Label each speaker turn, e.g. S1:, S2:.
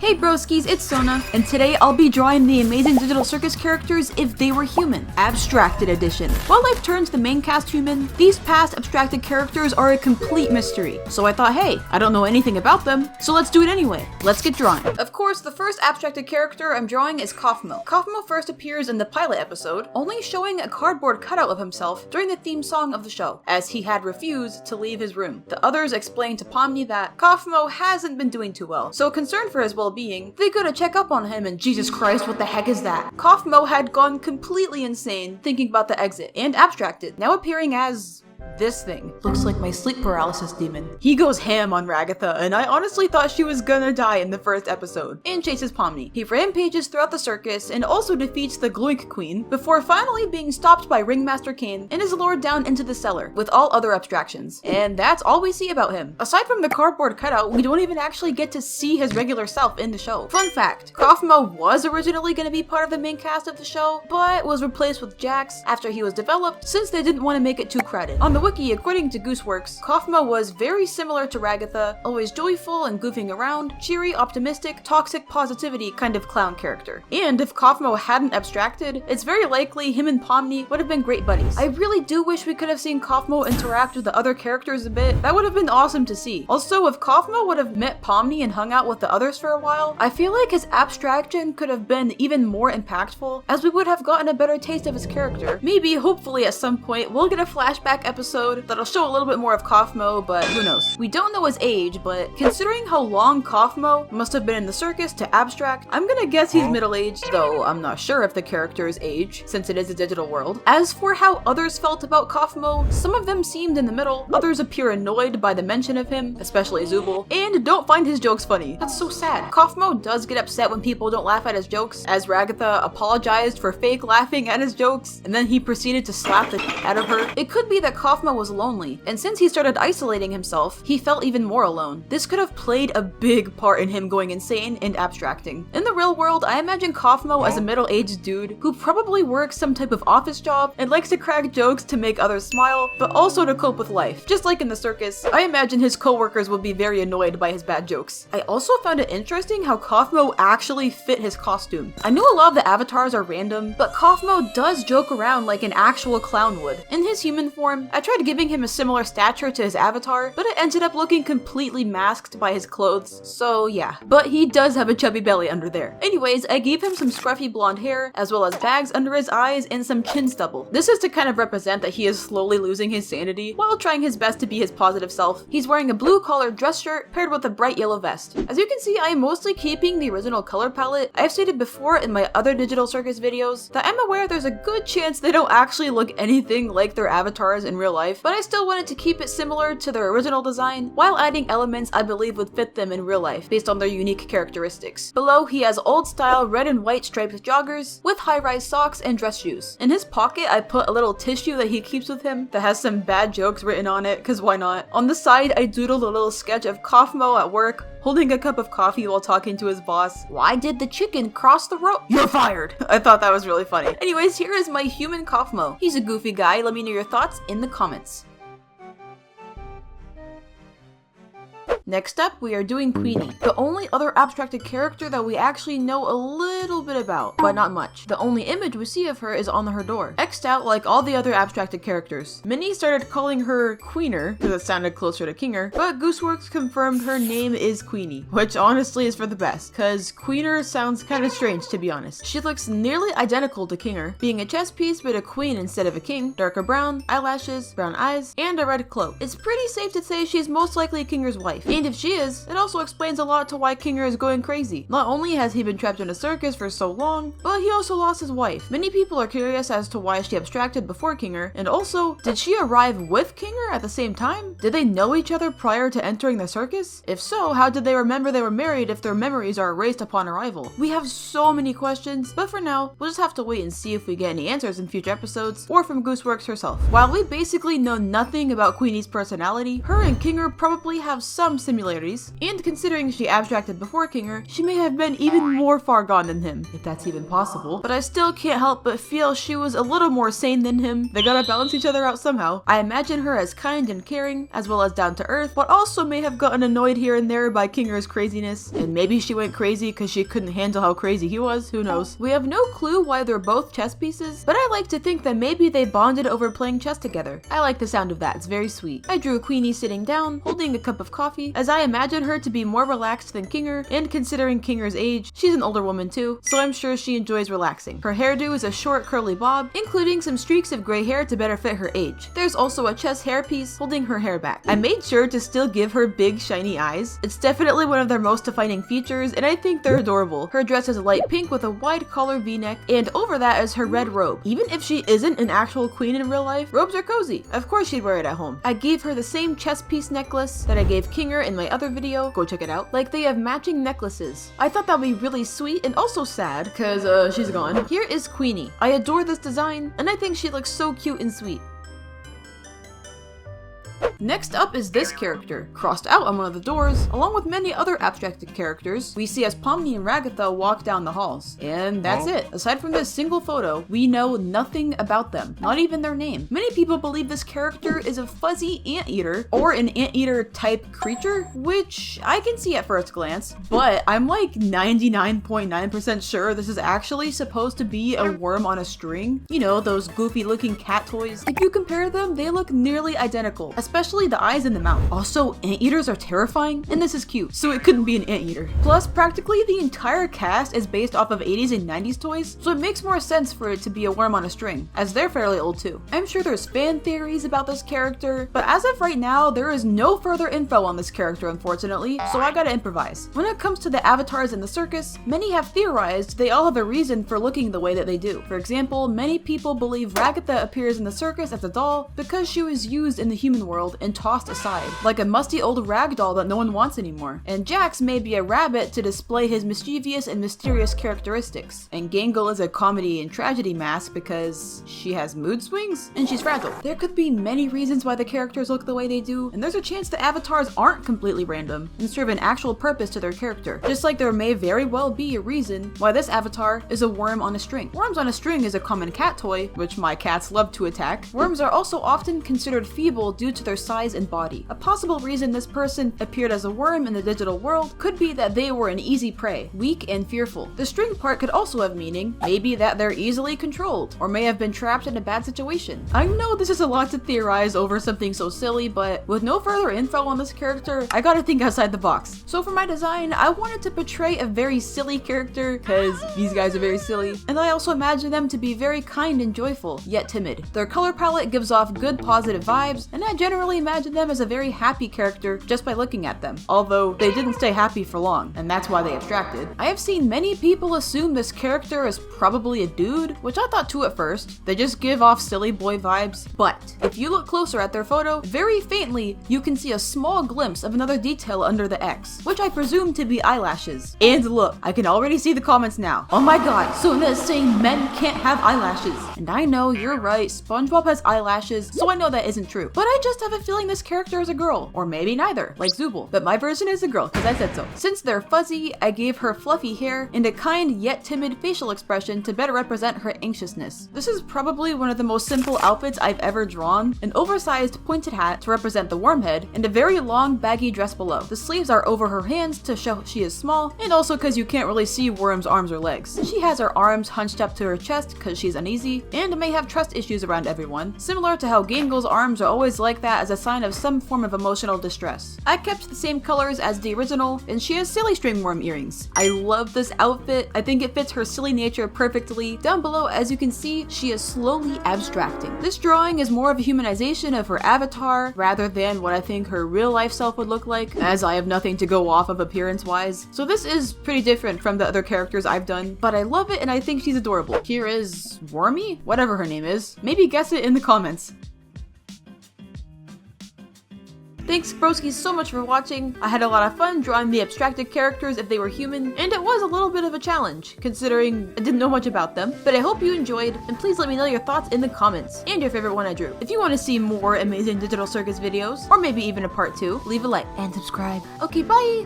S1: Hey broskies, it's Sona, and today I'll be drawing the amazing Digital Circus characters if they were human, Abstracted Edition. While I've turned the main cast human, these past abstracted characters are a complete mystery. So I thought, hey, I don't know anything about them, so let's do it anyway. Let's get drawing. Of course, the first abstracted character I'm drawing is Kaufmo. Kaufmo first appears in the pilot episode, only showing a cardboard cutout of himself during the theme song of the show, as he had refused to leave his room. The others explained to Pomni that Kaufmo hasn't been doing too well, so concerned for his well-being, they go to check up on him, and Jesus Christ, what the heck is that? Kaufmo had gone completely insane thinking about the exit, and abstracted, now appearing as this thing. Looks like my sleep paralysis demon. He goes ham on Ragatha, and I honestly thought she was gonna die in the first episode, and chases Pomni. He rampages throughout the circus and also defeats the Gloink Queen before finally being stopped by Ringmaster Kane and is lured down into the cellar with all other abstractions. And that's all we see about him. Aside from the cardboard cutout, we don't even actually get to see his regular self in the show. Fun fact, Kaufmo was originally gonna be part of the main cast of the show, but was replaced with Jax after he was developed since they didn't want to make it too crowded. On the wiki, according to Gooseworks, Kaufmo was very similar to Ragatha, always joyful and goofing around, cheery, optimistic, toxic positivity kind of clown character. And if Kaufmo hadn't abstracted, it's very likely him and Pomni would have been great buddies. I really do wish we could have seen Kaufmo interact with the other characters a bit. That would have been awesome to see. Also, if Kaufmo would have met Pomni and hung out with the others for a while, I feel like his abstraction could have been even more impactful, as we would have gotten a better taste of his character. Maybe, hopefully at some point, we'll get a flashback episode that'll show a little bit more of Kaufmo, but who knows. We don't know his age, but considering how long Kaufmo must have been in the circus to abstract, I'm gonna guess he's middle-aged, though I'm not sure if the character's age, since it is a digital world. As for how others felt about Kaufmo, some of them seemed in the middle, others appear annoyed by the mention of him, especially Zooble, and don't find his jokes funny. That's so sad. Kaufmo does get upset when people don't laugh at his jokes, as Ragatha apologized for fake laughing at his jokes, and then he proceeded to slap the out of her. It could be that Kaufmo was lonely, and since he started isolating himself, he felt even more alone. This could have played a big part in him going insane and abstracting. In the real world, I imagine Kaufmo as a middle-aged dude who probably works some type of office job and likes to crack jokes to make others smile, but also to cope with life. Just like in the circus, I imagine his co-workers would be very annoyed by his bad jokes. I also found it interesting how Kaufmo actually fit his costume. I know a lot of the avatars are random, but Kaufmo does joke around like an actual clown would. In his human form, I tried giving him a similar stature to his avatar, but it ended up looking completely masked by his clothes, so yeah. But he does have a chubby belly under there. Anyways, I gave him some scruffy blonde hair, as well as bags under his eyes and some chin stubble. This is to kind of represent that he is slowly losing his sanity while trying his best to be his positive self. He's wearing a blue collared dress shirt paired with a bright yellow vest. As you can see, I am mostly keeping the original color palette. I've stated before in my other Digital Circus videos that I'm aware there's a good chance they don't actually look anything like their avatars in real life, but I still wanted to keep it similar to their original design while adding elements I believe would fit them in real life based on their unique characteristics. Below, he has old style red and white striped joggers with high-rise socks and dress shoes. In his pocket, I put a little tissue that he keeps with him that has some bad jokes written on it, cause why not? On the side, I doodled a little sketch of Kaufmo at work holding a cup of coffee while talking to his boss. Why did the chicken cross the road? You're fired! I thought that was really funny. Anyways, here is my human Kaufmo. He's a goofy guy. Let me know your thoughts in the comments. Next up, we are doing Queenie, the only other abstracted character that we actually know a little bit about, but not much. The only image we see of her is on her door, X'd out like all the other abstracted characters. Minnie started calling her Queener, because it sounded closer to Kinger, but Gooseworks confirmed her name is Queenie, which honestly is for the best, cause Queener sounds kinda strange to be honest. She looks nearly identical to Kinger, being a chess piece but a queen instead of a king, darker brown, eyelashes, brown eyes, and a red cloak. It's pretty safe to say she's most likely Kinger's wife. And if she is, it also explains a lot to why Kinger is going crazy. Not only has he been trapped in a circus for so long, but he also lost his wife. Many people are curious as to why she abstracted before Kinger, and also, did she arrive with Kinger at the same time? Did they know each other prior to entering the circus? If so, how did they remember they were married if their memories are erased upon arrival? We have so many questions, but for now, we'll just have to wait and see if we get any answers in future episodes, or from Gooseworks herself. While we basically know nothing about Queenie's personality, her and Kinger probably have some similarities, and considering she abstracted before Kinger, she may have been even more far gone than him, if that's even possible. But I still can't help but feel she was a little more sane than him. They gotta balance each other out somehow. I imagine her as kind and caring, as well as down to earth, but also may have gotten annoyed here and there by Kinger's craziness, and maybe she went crazy because she couldn't handle how crazy he was, who knows. We have no clue why they're both chess pieces, but I like to think that maybe they bonded over playing chess together. I like the sound of that, it's very sweet. I drew Queenie sitting down, holding a cup of coffee, as I imagine her to be more relaxed than Kinger, and considering Kinger's age, she's an older woman too, so I'm sure she enjoys relaxing. Her hairdo is a short curly bob, including some streaks of gray hair to better fit her age. There's also a chess hairpiece holding her hair back. I made sure to still give her big shiny eyes. It's definitely one of their most defining features, and I think they're adorable. Her dress is light pink with a wide collar v-neck, and over that is her red robe. Even if she isn't an actual queen in real life, robes are cozy. Of course she'd wear it at home. I gave her the same chess piece necklace that I gave Kinger in my other video. Go check it out. Like, they have matching necklaces. I thought that would be really sweet and also sad, cause she's gone. Here is Queenie. I adore this design, and I think she looks so cute and sweet. Next up is this character, crossed out on one of the doors, along with many other abstracted characters we see as Pomni and Ragatha walk down the halls. And that's it. Aside from this single photo, we know nothing about them, not even their name. Many people believe this character is a fuzzy anteater, or an anteater type creature, which I can see at first glance, but I'm like 99.9% sure this is actually supposed to be a worm on a string. You know, those goofy looking cat toys. If you compare them, they look nearly identical, especially the eyes and the mouth. Also, anteaters are terrifying, and this is cute, so it couldn't be an anteater. Plus, practically the entire cast is based off of 80s and 90s toys, so it makes more sense for it to be a worm on a string, as they're fairly old too. I'm sure there's fan theories about this character, but as of right now, there is no further info on this character, unfortunately, so I gotta improvise. When it comes to the avatars in the circus, many have theorized they all have a reason for looking the way that they do. For example, many people believe Ragatha appears in the circus as a doll because she was used in the human world and tossed aside, like a musty old rag doll that no one wants anymore. And Jax may be a rabbit to display his mischievous and mysterious characteristics. And Gangle is a comedy and tragedy mask because she has mood swings and she's fragile. There could be many reasons why the characters look the way they do, and there's a chance the avatars aren't completely random and serve an actual purpose to their character. Just like there may very well be a reason why this avatar is a worm on a string. Worms on a string is a common cat toy, which my cats love to attack. Worms are also often considered feeble due to their size and body. A possible reason this person appeared as a worm in the digital world could be that they were an easy prey, weak and fearful. The string part could also have meaning, maybe that they're easily controlled, or may have been trapped in a bad situation. I know this is a lot to theorize over something so silly, but with no further info on this character, I gotta think outside the box. So for my design, I wanted to portray a very silly character, cause these guys are very silly, and I also imagine them to be very kind and joyful, yet timid. Their color palette gives off good positive vibes, and I generally imagine them as a very happy character just by looking at them, although they didn't stay happy for long, and that's why they abstracted. I have seen many people assume this character is probably a dude, which I thought too at first. They just give off silly boy vibes, but if you look closer at their photo, very faintly, you can see a small glimpse of another detail under the X, which I presume to be eyelashes. And look, I can already see the comments now. Oh my god, so Una is saying men can't have eyelashes. And I know, you're right, SpongeBob has eyelashes, so I know that isn't true. But I just have a feeling this character is a girl, or maybe neither, like Zooble. But my version is a girl, because I said so. Since they're fuzzy, I gave her fluffy hair and a kind yet timid facial expression to better represent her anxiousness. This is probably one of the most simple outfits I've ever drawn. An oversized pointed hat to represent the worm head, and a very long baggy dress below. The sleeves are over her hands to show she is small, and also because you can't really see Worm's arms or legs. She has her arms hunched up to her chest because she's uneasy, and may have trust issues around everyone, similar to how Gangle's arms are always like that as a sign of some form of emotional distress. I kept the same colors as the original, and she has silly string worm earrings. I love this outfit. I think it fits her silly nature perfectly. Down below, as you can see, she is slowly abstracting. This drawing is more of a humanization of her avatar rather than what I think her real life self would look like, as I have nothing to go off of appearance wise. So this is pretty different from the other characters I've done, but I love it and I think she's adorable. Here is Wormy? Whatever her name is. Maybe guess it in the comments. Thanks broskies so much for watching. I had a lot of fun drawing the abstracted characters if they were human, and it was a little bit of a challenge, considering I didn't know much about them. But I hope you enjoyed, and please let me know your thoughts in the comments, and your favorite one I drew. If you want to see more amazing Digital Circus videos, or maybe even a part 2, leave a like and subscribe. Okay, bye!